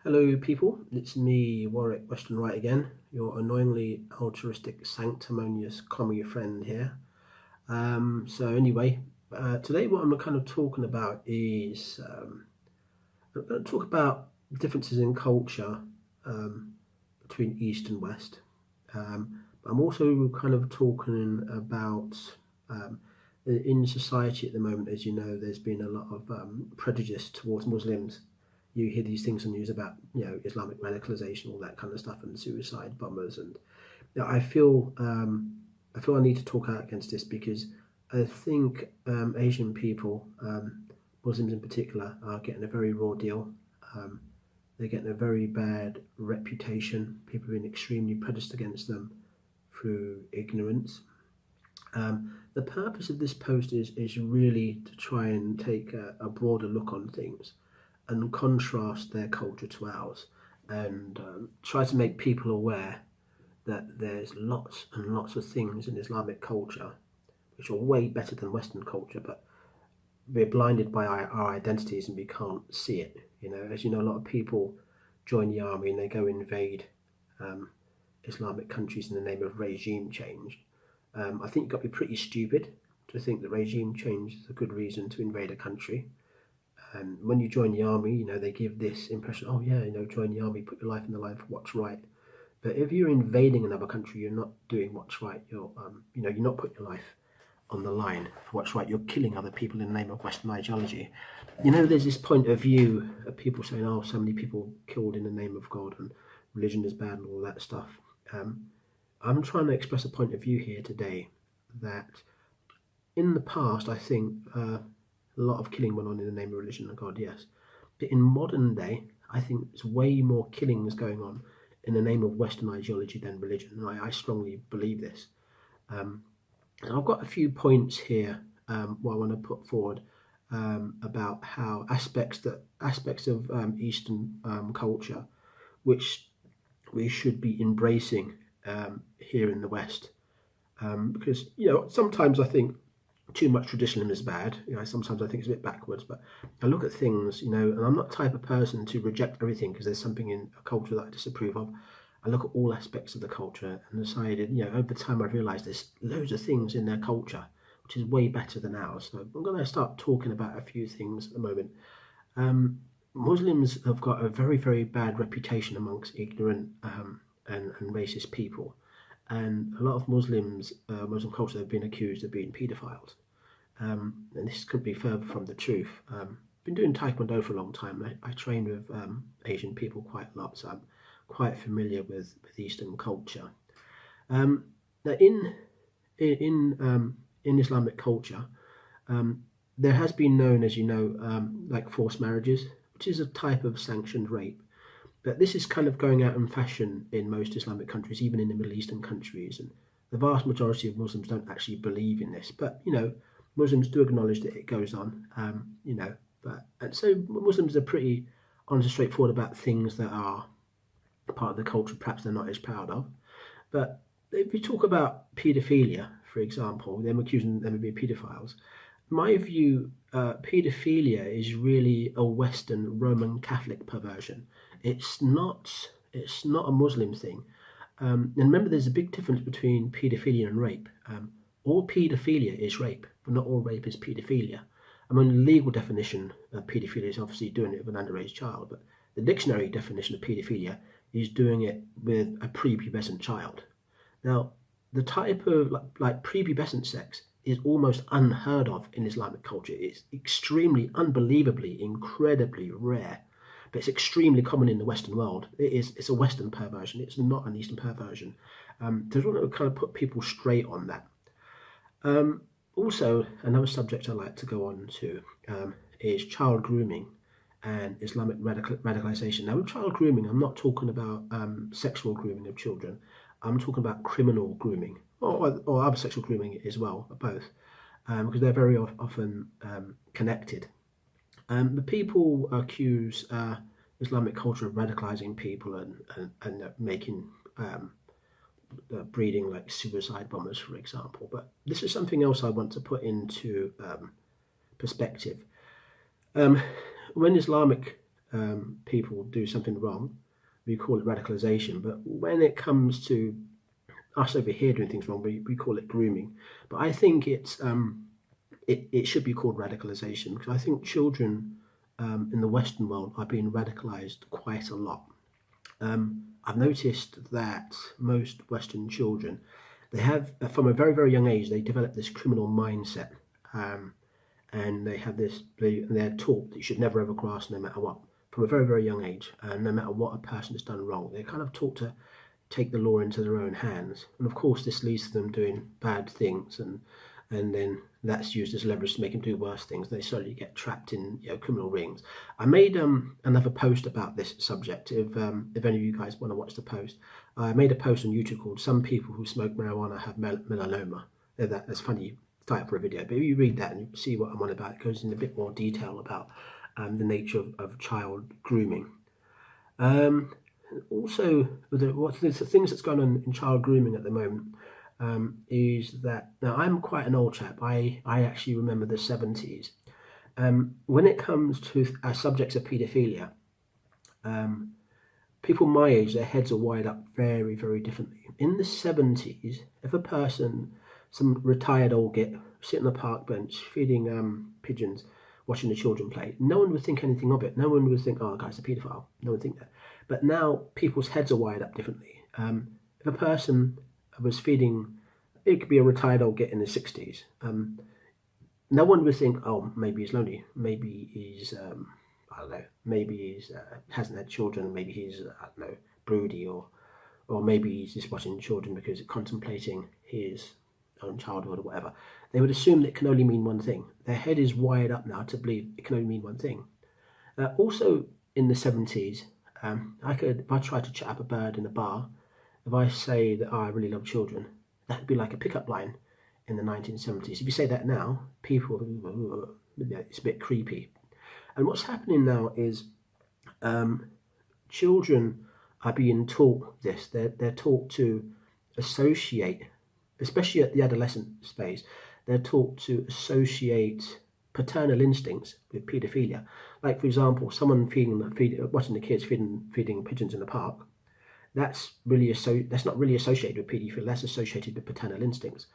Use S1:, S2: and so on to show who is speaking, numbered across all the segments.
S1: Hello people, it's me, Warwick Western Right again, your annoyingly altruistic, sanctimonious commie friend here. Today what I'm kind of talking about is, I'm going to talk about differences in culture between East and West. I'm also kind of talking about, in society at the moment, as you know, there's been a lot of prejudice towards Muslims. You hear these things on the news about, Islamic radicalization, all that kind of stuff, and suicide bombers. And I feel I need to talk out against this because I think Asian people, Muslims in particular, are getting a very raw deal. They're getting a very bad reputation. People are being extremely prejudiced against them through ignorance. The purpose of this post is really to try and take a broader look on things and contrast their culture to ours, and try to make people aware that there's lots and lots of things in Islamic culture which are way better than Western culture, but we're blinded by our identities and we can't see it. As you know, a lot of people join the army and they go invade Islamic countries in the name of regime change. I think you've got to be pretty stupid to think that regime change is a good reason to invade a country. And when you join the army, they give this impression, oh yeah, join the army, put your life in the line for what's right. But if you're invading another country, you're not doing what's right. You're not putting your life on the line for what's right. You're killing other people in the name of Western ideology. There's this point of view of people saying, oh, so many people killed in the name of God and religion is bad and all that stuff. I'm trying to express a point of view here today that in the past, I think a lot of killing went on in the name of religion and God, yes. But in modern day, I think there's way more killings going on in the name of Western ideology than religion. And I strongly believe this. And I've got a few points here what I want to put forward about how aspects of Eastern culture, which we should be embracing here in the West. Because, sometimes I think too much traditionalism is bad. Sometimes I think it's a bit backwards, but I look at things, and I'm not the type of person to reject everything because there's something in a culture that I disapprove of. I look at all aspects of the culture and decided, over time I've realised there's loads of things in their culture which is way better than ours. So I'm going to start talking about a few things at the moment. Muslims have got a very, very bad reputation amongst ignorant and racist people. And a lot of Muslim culture have been accused of being paedophiles. And this could be further from the truth. Been doing Taekwondo for a long time. I train with Asian people quite a lot, so I'm quite familiar with Eastern culture. Now, in Islamic culture, there has been known, as you know, like forced marriages, which is a type of sanctioned rape. But this is kind of going out in fashion in most Islamic countries, even in the Middle Eastern countries. And the vast majority of Muslims don't actually believe in this. But, Muslims do acknowledge that it goes on, And so Muslims are pretty honest and straightforward about things that are part of the culture perhaps they're not as proud of. But if we talk about paedophilia, for example, them accusing them of being paedophiles, in my view, paedophilia is really a Western Roman Catholic perversion. It's not a Muslim thing. And remember, there's a big difference between paedophilia and rape. All paedophilia is rape, but not all rape is paedophilia. The legal definition of paedophilia is obviously doing it with an underage child, but the dictionary definition of paedophilia is doing it with a prepubescent child. Now, the type of like prepubescent sex is almost unheard of in Islamic culture. It's extremely, unbelievably, incredibly rare, but it's extremely common in the Western world. It's a Western perversion. It's not an Eastern perversion. So I just want to kind of put people straight on that. Also, another subject I like to go on to is child grooming and Islamic radicalization. Now, with child grooming, I'm not talking about sexual grooming of children. I'm talking about criminal grooming or other sexual grooming as well, both, because they're very often connected. The people accuse Islamic culture of radicalizing people and making breeding like suicide bombers, for example. But this is something else I want to put into perspective. When Islamic people do something wrong, we call it radicalization. But when it comes to us over here doing things wrong, we call it grooming. But I think it should be called radicalization, because I think children in the Western world are being radicalized quite a lot. I've noticed that most Western children, they have, from a very, very young age, they develop this criminal mindset. And they have this, they're taught that you should never ever cross no matter what, from a very, very young age. No matter what a person has done wrong, they're kind of taught to take the law into their own hands. And of course, this leads to them doing bad things, and then that's used as leverage to make them do worse things. They slowly get trapped in criminal rings. I made another post about this subject. If any of you guys want to watch the post, I made a post on YouTube called "Some People Who Smoke Marijuana Have Melanoma." That's funny title for a video, but if you read that and you see what I'm on about, it goes in a bit more detail about the nature of child grooming. Also, the things that's going on in child grooming at the moment is that, now I'm quite an old chap. I actually remember the 70s. When it comes to subjects of paedophilia, people my age, their heads are wired up very, very differently. In the 70s, if a person, some retired old git, sit on a park bench feeding pigeons, watching the children play, no one would think anything of it. No one would think, oh, the guy's a paedophile. No one would think that. But now people's heads are wired up differently. If a person was feeding, it could be a retired old git in his 60s, no one would think, oh, maybe he's lonely, maybe he's, I don't know, maybe he's hasn't had children, maybe he's, I don't know, broody, or maybe he's just watching children because contemplating his own childhood or whatever. They would assume that it can only mean one thing. Their head is wired up now to believe it can only mean one thing. Also in the 70s, if I tried to chat up a bird in a bar, if I say that I really love children, that'd be like a pickup line in the 1970s. If you say that now, people, it's a bit creepy. And what's happening now is children are being taught this. They're taught to associate, especially at the adolescent phase, they're taught to associate paternal instincts with paedophilia. Like, for example, someone watching the kids feeding pigeons in the park, that's not really associated with paedophilia, that's associated with paternal instincts.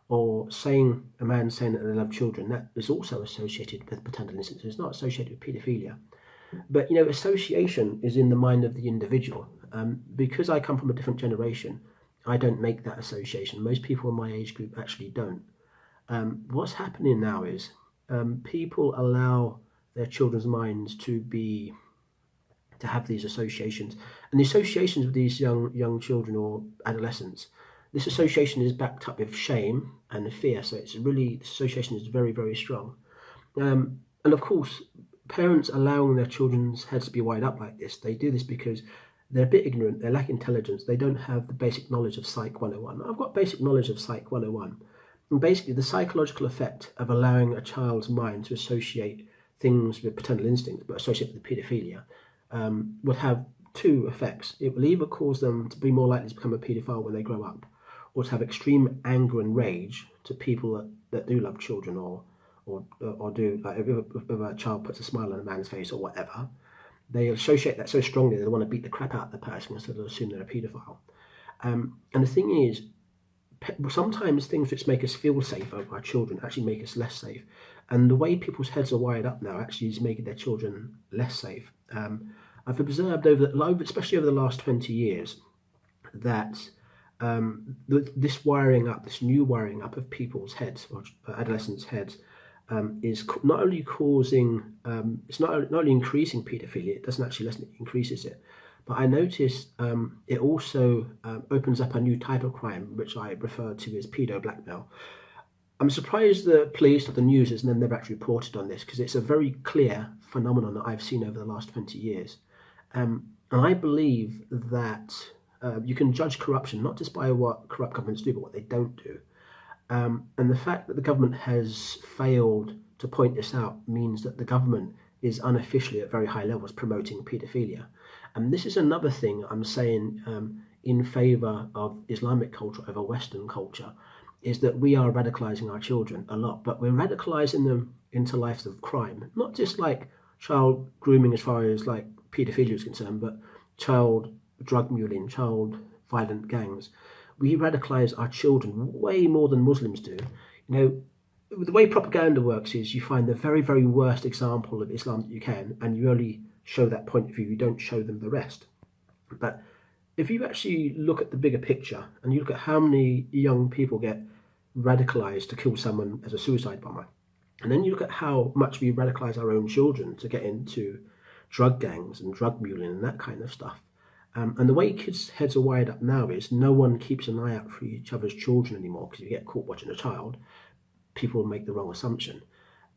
S1: Or a man saying that they love children, that is also associated with paternal instincts. It's not associated with paedophilia. But, association is in the mind of the individual. Because I come from a different generation, I don't make that association. Most people in my age group actually don't. What's happening now is people allow their children's minds to have these associations, and the associations with these young children or adolescents, this association is backed up with shame and fear. So this association is very, very strong. And of course, parents allowing their children's heads to be wired up like this, they do this because they're a bit ignorant, they lack intelligence, they don't have the basic knowledge of Psych 101. I've got basic knowledge of Psych 101. And basically, the psychological effect of allowing a child's mind to associate things with paternal instincts, but associate with paedophilia, would have two effects. It will either cause them to be more likely to become a paedophile when they grow up, or to have extreme anger and rage to people that do love children, or do, like, if a child puts a smile on a man's face or whatever, they associate that so strongly they want to beat the crap out of the person instead of assume they're a paedophile. And the thing is, sometimes things which make us feel safe over our children actually make us less safe. And the way people's heads are wired up now actually is making their children less safe. I've observed especially over the last 20 years, that this new wiring up of people's heads, or adolescents' heads, is not only it's not only increasing paedophilia, it doesn't actually lessen it, it increases it. But I noticed it also opens up a new type of crime, which I refer to as pedo blackmail. I'm surprised the police or the news has never actually reported on this, because it's a very clear phenomenon that I've seen over the last 20 years. And I believe that you can judge corruption not just by what corrupt governments do, but what they don't do. And the fact that the government has failed to point this out means that the government is unofficially at very high levels promoting paedophilia. And this is another thing I'm saying in favour of Islamic culture over Western culture, is that we are radicalising our children a lot, but we're radicalising them into lives of crime, not just like child grooming as far as like paedophilia is concerned, but child drug muling, child violent gangs. We radicalise our children way more than Muslims do. You know, the way propaganda works is you find the very, very worst example of Islam that you can, and you only show that point of view, you don't show them the rest. But if you actually look at the bigger picture and you look at how many young people get radicalized to kill someone as a suicide bomber, and then you look at how much we radicalize our own children to get into drug gangs and drug muling and that kind of stuff. And the way kids' heads are wired up now is no one keeps an eye out for each other's children anymore, because if you get caught watching a child, people will make the wrong assumption.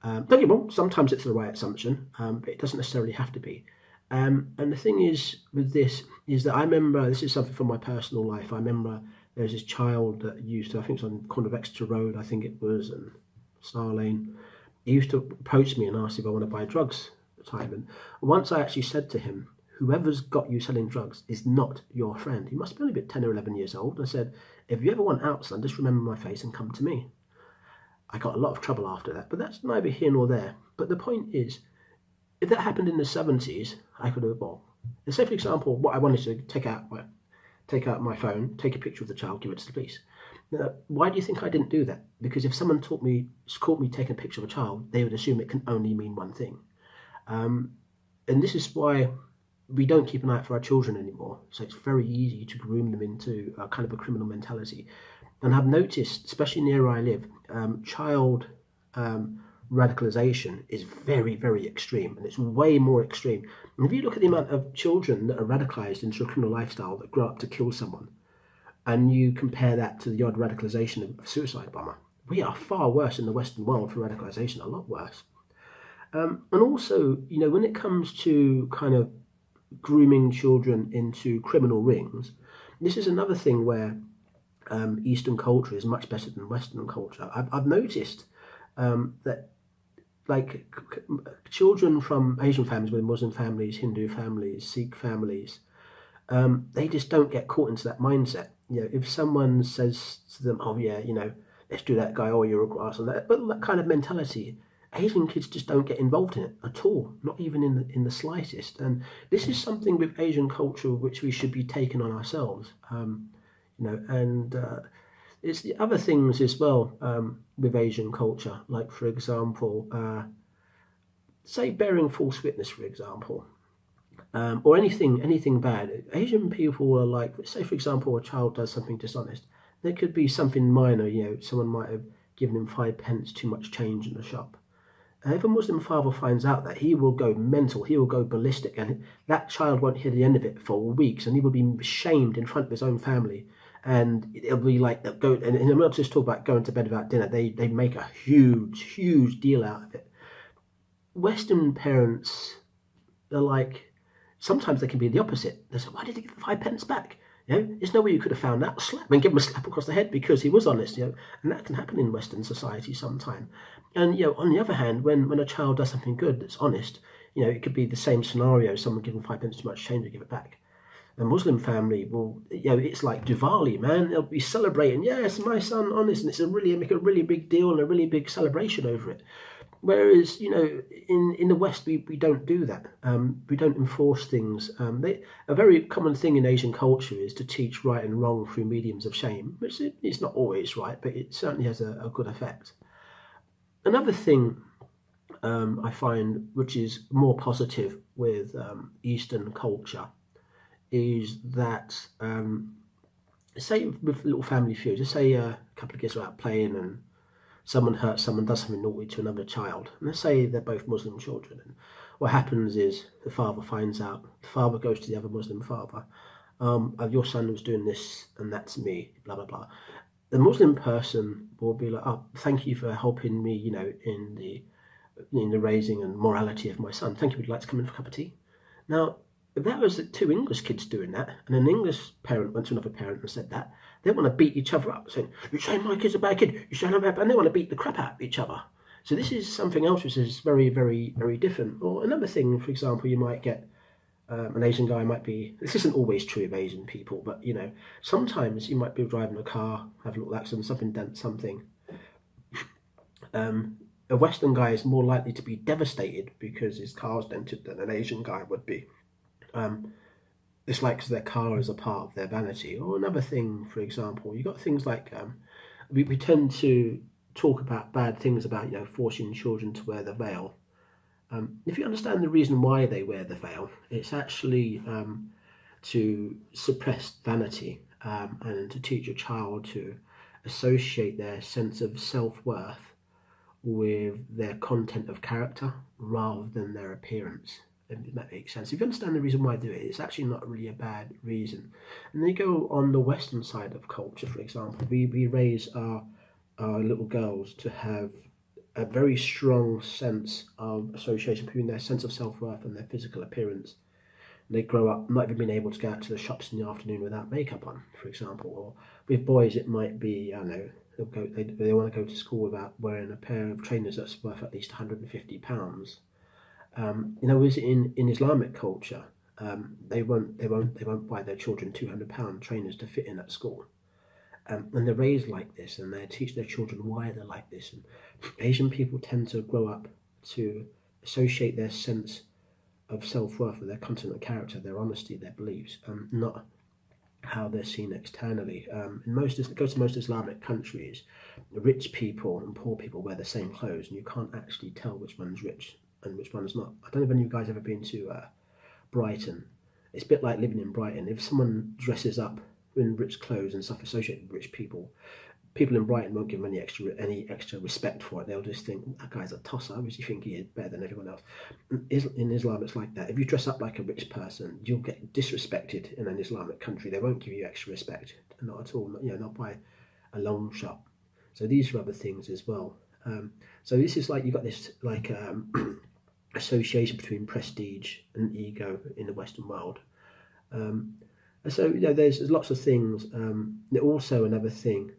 S1: Don't get me wrong, sometimes it's the right assumption, but it doesn't necessarily have to be. And the thing is with this is that I remember, this is something from my personal life, I remember there was this child that used to, I think it was on corner of Exeter Road, I think it was, and Star Lane. He used to approach me and ask if I want to buy drugs at the time. And once I actually said to him, whoever's got you selling drugs is not your friend. He must be only about 10 or 11 years old. And I said, if you ever want out, son, just remember my face and come to me. I got a lot of trouble after that, but that's neither here nor there. But the point is, if that happened in the 70s, I could have, well, let's say for example, what I wanted to take out my phone, take a picture of the child, give it to the police. Now, why do you think I didn't do that? Because if someone caught me taking a picture of a child, they would assume it can only mean one thing. And this is why we don't keep an eye out for our children anymore. So it's very easy to groom them into a kind of a criminal mentality. And I've noticed, especially near where I live, child radicalization is very, very extreme, and it's way more extreme. And if you look at the amount of children that are radicalized into a criminal lifestyle that grow up to kill someone, and you compare that to the odd radicalization of a suicide bomber, we are far worse in the Western world for radicalization, a lot worse. And also, you know, when it comes to kind of grooming children into criminal rings, this is another thing where Eastern culture is much better than Western culture. I've noticed that, like, children from Asian families, with Muslim families, Hindu families, Sikh families, they just don't get caught into that mindset. You know, if someone says to them, "Oh yeah, you know, let's do that guy," or "You're a grass," and that kind of mentality, Asian kids just don't get involved in it at all, not even in the slightest. And this is something with Asian culture which we should be taking on ourselves. You know, and it's the other things as well with Asian culture, like for example, say bearing false witness, for example, or anything bad. Asian people are like, say for example, a child does something dishonest. There could be something minor, you know, someone might have given him 5p too much change in the shop. If a Muslim father finds out that, he will go mental, he will go ballistic, and that child won't hear the end of it for weeks, and he will be shamed in front of his own family. And it'll be like, and I'm not just talking about going to bed without dinner, they make a huge deal out of it. Western parents are like, sometimes they can be the opposite. They say, why did he give the 5p back? You know, there's no way you could have found out. Slap and give him a slap across the head because he was honest. You know, and that can happen in Western society sometime. And you know, on the other hand, when a child does something good that's honest, you know, it could be the same scenario. Someone giving 5p too much change to give it back. A Muslim family will, you know, it's like Diwali, man. They'll be celebrating. Yes, my son honest, and it's make a really big deal and a really big celebration over it. Whereas, you know, in the West, we don't do that. We don't enforce things. A very common thing in Asian culture is to teach right and wrong through mediums of shame, which is not always right, but it certainly has a good effect. Another thing I find which is more positive with Eastern culture is that, say with little family feuds, just say a couple of kids are out playing and someone hurts someone, does something naughty to another child. And let's say they're both Muslim children. And what happens is the father finds out. The father goes to the other Muslim father. Your son was doing this and that's me, blah, blah, blah. The Muslim person will be like, oh, thank you for helping me, you know, in the raising and morality of my son. Thank you, would you like to come in for a cup of tea? Now, if that was the two English kids doing that, and an English parent went to another parent and said that, they want to beat each other up, saying, you're saying my kid's a bad kid, you're saying I'm bad, and they want to beat the crap out of each other. So this is something else which is very, very, very different. Or another thing, for example, you might get an Asian guy might be, this isn't always true of Asian people, but, you know, sometimes you might be driving a car, have a little accident, something dents something. A Western guy is more likely to be devastated because his car's dented than an Asian guy would be. It's like their car is a part of their vanity. Or another thing, for example, you got things like we tend to talk about bad things about forcing children to wear the veil. If you understand the reason why they wear the veil, it's actually to suppress vanity and to teach a child to associate their sense of self-worth with their content of character rather than their appearance. If that makes sense. If you understand the reason why I do it, it's actually not really a bad reason. And then you go on the Western side of culture, for example, we raise our little girls to have a very strong sense of association between their sense of self-worth and their physical appearance. They grow up not even being able to go out to the shops in the afternoon without makeup on, for example. Or with boys, it might be, I don't know, they want to go to school without wearing a pair of trainers that's worth at least £150. Whereas in Islamic culture, they won't buy their children £200 trainers to fit in at school. And they're raised like this, and they teach their children why they're like this. And Asian people tend to grow up to associate their sense of self-worth with their content and character, their honesty, their beliefs, not how they're seen externally. Go to most Islamic countries, rich people and poor people wear the same clothes, and you can't actually tell which one's rich and which one's not. I don't know if any of you guys have ever been to Brighton. It's a bit like living in Brighton. If someone dresses up in rich clothes and stuff associated with rich people in Brighton won't give them any extra respect for it. They'll just think, that guy's a tosser. Obviously think he is better than everyone else. In Islam, it's like that. If you dress up like a rich person, you'll get disrespected in an Islamic country. They won't give you extra respect, not at all. Not by a long shot. So these are other things as well. So this is like, you've got this like association between prestige and ego in the Western world. So there's lots of things. Also another thing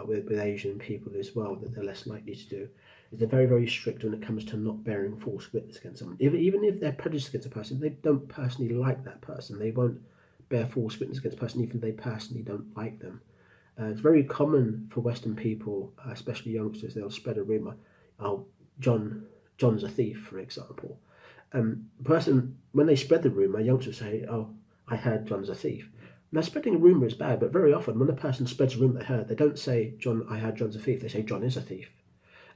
S1: with Asian people as well that they're less likely to do is they're very, very strict when it comes to not bearing false witness against someone. Even if they're prejudiced against a person, they don't personally like that person. They won't bear false witness against a person even if they personally don't like them. It's very common for Western people, especially youngsters, they'll spread a rumour. Oh, John's a thief, for example. When they spread the rumour, youngsters say, oh, I heard John's a thief. Now, spreading a rumour is bad, but very often when a person spreads a rumour they heard, they don't say, I heard John's a thief. They say, John is a thief.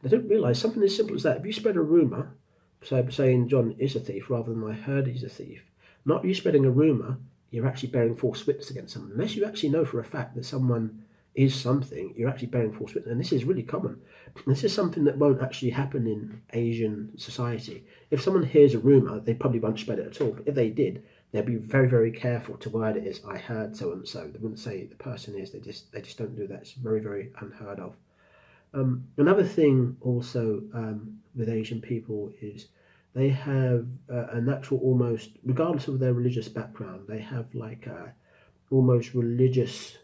S1: They don't realise something as simple as that. If you spread a rumour, saying John is a thief rather than I heard he's a thief, not you spreading a rumour, you're actually bearing false witness against someone. Unless you actually know for a fact that someone is something, you're actually bearing false witness. And this is really common. This is something that won't actually happen in Asian society. If someone hears a rumour, they probably won't spread it at all. But if they did, they'd be very, very careful to word it as I heard so and so. They wouldn't say the person is. They just don't do that. It's very, very unheard of. Another thing also with Asian people is they have a natural, almost regardless of their religious background, they have like a almost religious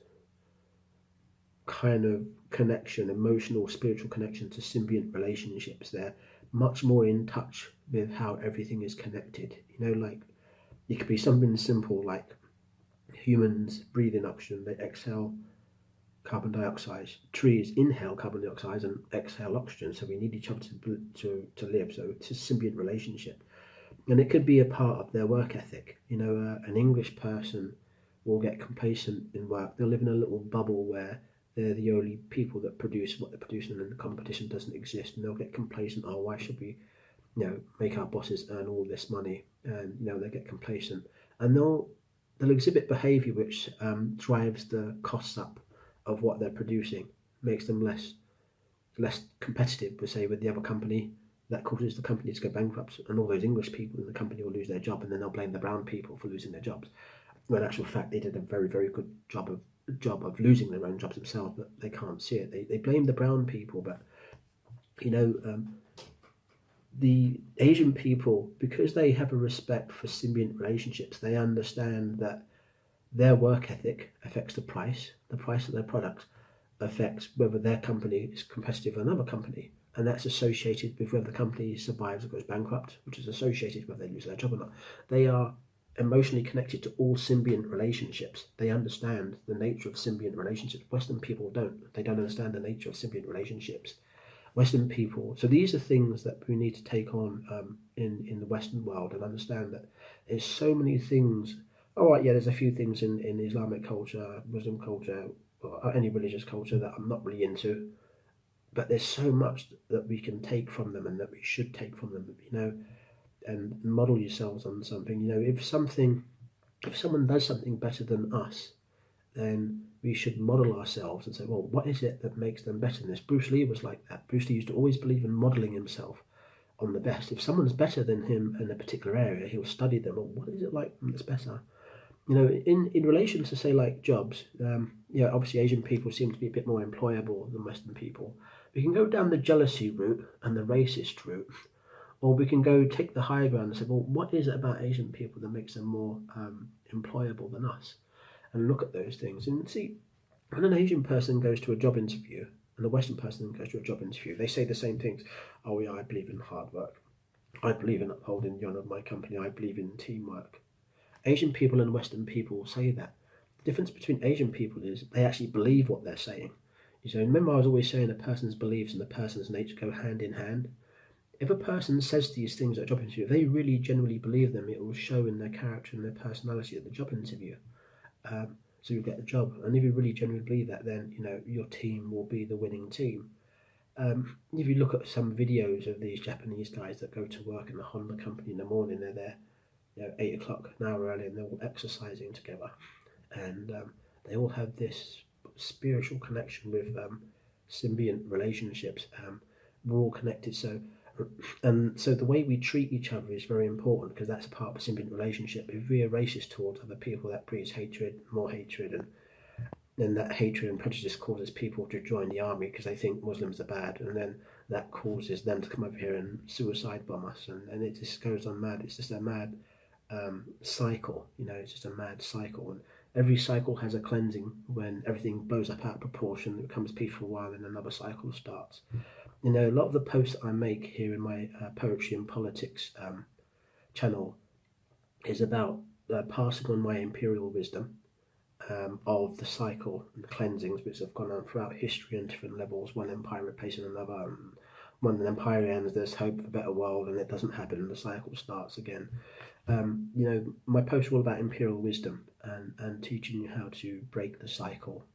S1: kind of connection, emotional, spiritual connection to symbiont relationships. They're much more in touch with how everything is connected. Like it could be something simple like humans breathe in oxygen, they exhale carbon dioxide. Trees inhale carbon dioxide and exhale oxygen, so we need each other to live. So it's a symbiont relationship. And it could be a part of their work ethic. An English person will get complacent in work. They'll live in a little bubble where they're the only people that produce what they're producing and the competition doesn't exist, and they'll get complacent. Oh, why should we make our bosses earn all this money? And they get complacent, and they'll exhibit behaviour which drives the costs up of what they're producing, makes them less competitive, with the other company. That causes the company to go bankrupt, and all those English people in the company will lose their job, and then they'll blame the brown people for losing their jobs. When in actual fact they did a very, very good job of losing their own jobs themselves, but they can't see it. They blame the brown people, but the Asian people, because they have a respect for symbiont relationships, they understand that their work ethic affects the price of their product affects whether their company is competitive with another company, and that's associated with whether the company survives or goes bankrupt, which is associated with whether they lose their job or not. They are emotionally connected to all symbiont relationships. They understand the nature of symbiont relationships. Western people don't. They don't understand the nature of symbiont relationships. Western people. So these are things that we need to take on in the Western world and understand that there's so many things. All right, yeah, there's a few things in Islamic culture, Muslim culture, or any religious culture that I'm not really into, but there's so much that we can take from them and that we should take from them, and model yourselves on something. If someone does something better than us, then we should model ourselves and say, well, what is it that makes them better than this? Bruce Lee was like that. Bruce Lee used to always believe in modeling himself on the best. If someone's better than him in a particular area, he'll study them. Well, what is it like that's better? In relation to, say, like jobs, obviously Asian people seem to be a bit more employable than Western people. We can go down the jealousy route and the racist route, or we can go take the high ground and say, well, what is it about Asian people that makes them more employable than us? And look at those things and see, when an Asian person goes to a job interview and a Western person goes to a job interview, they say the same things. Oh yeah, I believe in hard work. I believe in upholding the honour of my company. I believe in teamwork. Asian people and Western people say that. The difference between Asian people is they actually believe what they're saying. Remember I was always saying a person's beliefs and a person's nature go hand in hand. If a person says these things at a job interview, if they really genuinely believe them, it will show in their character and their personality at the job interview. So you'll get the job. And if you really genuinely believe that, then your team will be the winning team. If you look at some videos of these Japanese guys that go to work in the Honda company in the morning, they're there 8 o'clock, an hour early, and they're all exercising together. And they all have this spiritual connection with symbiont relationships. We're all connected. So the way we treat each other is very important, because that's a part of a symbiont relationship. If we are racist towards other people, that breeds hatred, more hatred, and then that hatred and prejudice causes people to join the army because they think Muslims are bad, and then that causes them to come over here and suicide bomb us, and it just goes on mad. It's just a mad cycle. It's just a mad cycle, and every cycle has a cleansing. When everything blows up out of proportion, it becomes peace for a while, and another cycle starts. A lot of the posts I make here in my Poetry and Politics channel is about passing on my imperial wisdom of the cycle and the cleansings which have gone on throughout history on different levels, one empire replacing another. And when an empire ends, there's hope for a better world, and it doesn't happen, and the cycle starts again. My posts are all about imperial wisdom and teaching you how to break the cycle.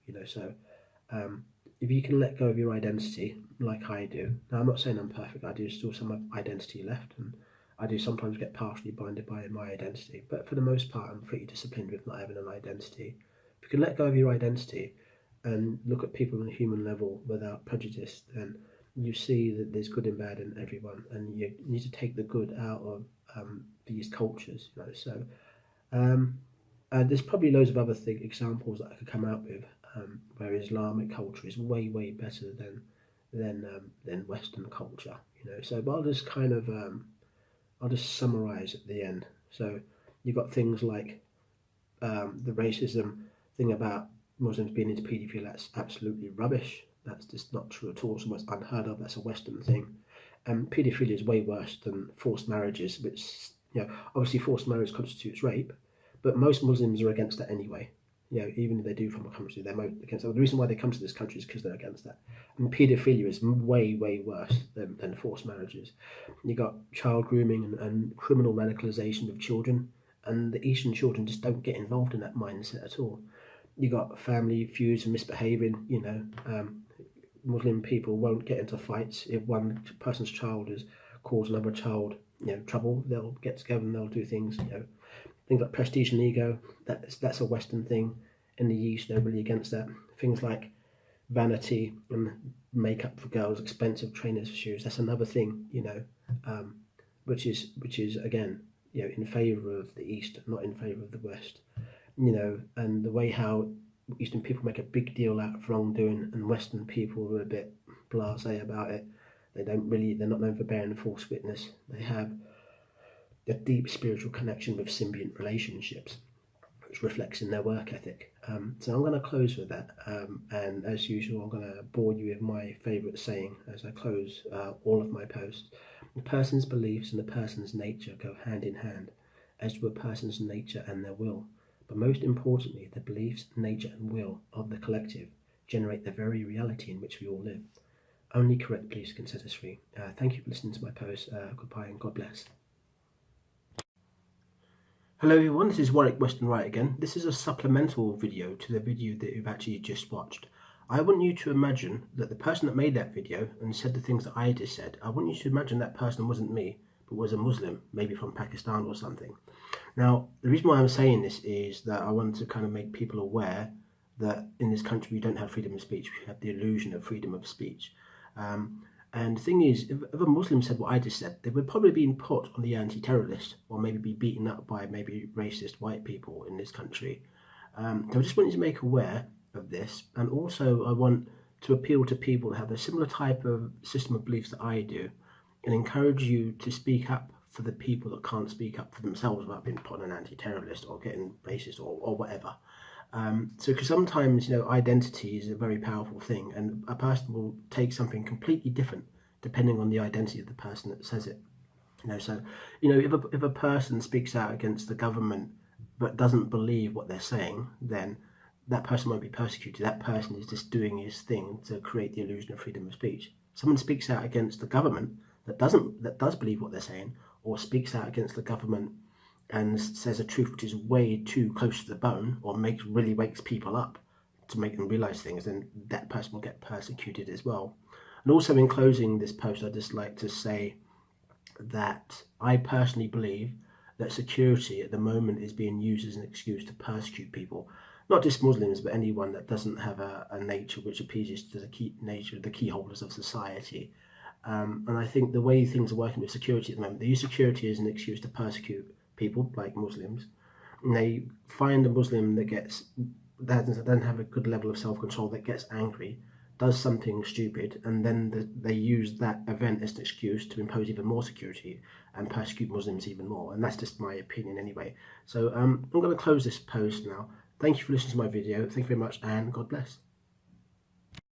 S1: If you can let go of your identity, like I do. Now, I'm not saying I'm perfect. I do still some identity left, and I do sometimes get partially blinded by my identity. But for the most part, I'm pretty disciplined with not having an identity. If you can let go of your identity and look at people on a human level without prejudice, then you see that there's good and bad in everyone, and you need to take the good out of these cultures. There's probably loads of other examples that I could come out with, where Islamic culture is way, way better than Western culture. But I'll just summarize at the end. So you've got things like the racism thing about Muslims being into paedophilia. That's absolutely rubbish. That's just not true at all. It's almost unheard of. That's a Western thing. Paedophilia is way worse than forced marriages, which, obviously forced marriage constitutes rape, but most Muslims are against that anyway. Even if they do from a country, they're against that. The reason why they come to this country is because they're against that. And paedophilia is way, way worse than forced marriages. You got child grooming and criminal radicalization of children, and the Eastern children just don't get involved in that mindset at all. You got family feuds and misbehaving. Muslim people won't get into fights. If one person's child has caused another child trouble, they'll get together and they'll do things. Things like prestige and ego, that's a Western thing. In the East, they're really against that. Things like vanity and makeup for girls, expensive trainers for shoes, that's another thing, which is again, in favour of the East, not in favour of the West. And the way how Eastern people make a big deal out of wrongdoing, and Western people are a bit blasé about it. They're not known for bearing false witness. They have a deep spiritual connection with symbiont relationships, which reflects in their work ethic. So I'm going to close with that, and as usual I'm going to bore you with my favourite saying as I close all of my posts. The person's beliefs and the person's nature go hand in hand, as do a person's nature and their will. But most importantly, the beliefs, nature and will of the collective generate the very reality in which we all live. Only correct beliefs can set us free. Thank you for listening to my post. Goodbye and God bless. Hello everyone, this is Warwick Western Wright again. This is a supplemental video to the video that you've actually just watched. I want you to imagine that the person that made that video and said the things that I just said, I want you to imagine that person wasn't me, but was a Muslim, maybe from Pakistan or something. Now, the reason why I'm saying this is that I want to kind of make people aware that in this country we don't have freedom of speech, we have the illusion of freedom of speech. And the thing is, if a Muslim said what I just said, they would probably be put on the anti-terror list, or maybe be beaten up by maybe racist white people in this country. So I just want you to make aware of this, and also I want to appeal to people that have a similar type of system of beliefs that I do, and encourage you to speak up for the people that can't speak up for themselves without being put on an anti-terror list or getting racist or whatever. So because sometimes, identity is a very powerful thing, and a person will take something completely different depending on the identity of the person that says it. If a person speaks out against the government but doesn't believe what they're saying, then that person won't be persecuted. That person is just doing his thing to create the illusion of freedom of speech. Someone speaks out against the government that does believe what they're saying, or speaks out against the government and says a truth which is way too close to the bone, or really wakes people up to make them realise things, then that person will get persecuted as well. And also, in closing this post, I'd just like to say that I personally believe that security at the moment is being used as an excuse to persecute people, not just Muslims, but anyone that doesn't have a nature which appeases to the nature of the key holders of society. And I think the way things are working with security at the moment, they use security as an excuse to persecute people like Muslims, and they find a Muslim that doesn't have a good level of self-control, that gets angry, does something stupid, and then they use that event as an excuse to impose even more security and persecute Muslims even more. And that's just my opinion anyway. So I'm going to close this post now. Thank you for listening to my video. Thank you very much, and God bless.